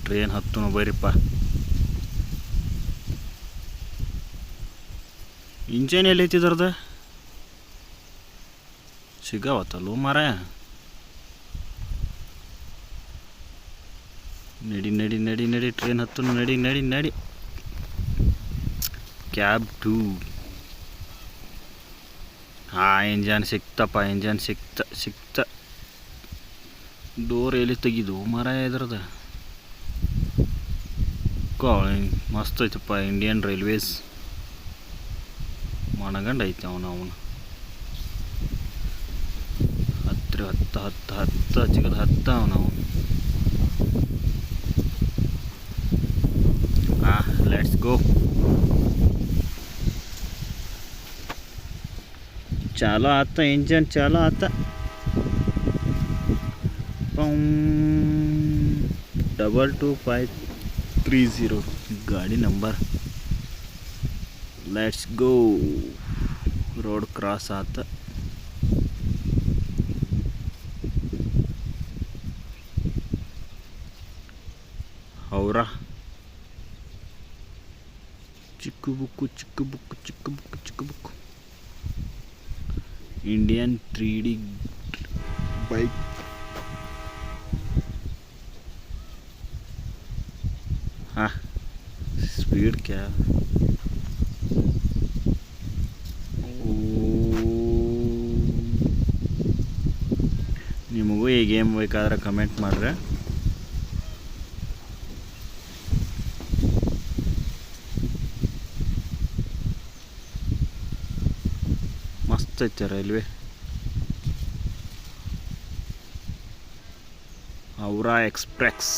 Train ಹತ್ತು ಬರೀಪ್ಪ. Engine ಎಲ್ಲಿ ಐತಿದ್ರದ ಸಿಗಾವತ್ತಲ್ಲೂ ಮಾರಾಯ. ನಡಿ ನಡಿ ನಡಿ ನಡಿ ಟ್ರೈನ್ ಹತ್ತು ನಡಿ ನಡಿ ನಡಿ. ಕ್ಯಾಬ್ 2. ಹಾಂ ಇಂಜನ್ ಸಿಕ್ತಪ್ಪ, ಇಂಜನ್ ಸಿಕ್ತ. ಡೋರ್ ಎಲ್ಲಿ ತೆಗಿದು ಮಾರಾಯ ಇದ್ರದ. ಮಸ್ತ್ ಐತಪ್ಪ ಇಂಡಿಯನ್ ರೈಲ್ವೇಸ್. ಮನಗಂಡ ಐತೆ ಅವನು ಹತ್ತು ಚಿಕ್ಕದ ಅವನು. Let's go. ಚಾಲೋ ಆತ ಇಂಜನ್, ಚಾಲೋ ಆತ. 22530 ಗಾಡಿ number. Let's go. Road cross ಆತ. ಹೌರಾ ಚಿಕ್ಕ book Indian 3D bike. Speed ಕ್ಯಾ ನಿಮಗೂ ಈ ಗೇಮ್ ಬೇಕಾದ್ರೆ ಕಮೆಂಟ್ ಮಾಡ್ರೆ. ಮಸ್ತ್ ಐತೆ railway. Howrah express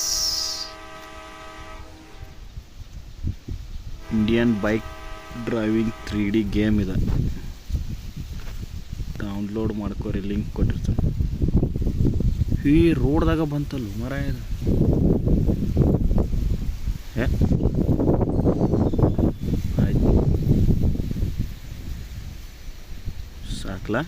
Indian bike driving 3D game ಇದೆ. ಡೌನ್ಲೋಡ್ ಮಾಡ್ಕೋರಿ, ಲಿಂಕ್ ಕೊಟ್ಟಿರ್ತೀನಿ. ಈ ರೋಡ್ದಾಗ ಬಂತಲ್ಲ ಮಾರಾಯ ಇದು. ಆಯ್ತು ಸಾಕ್ಲಾ.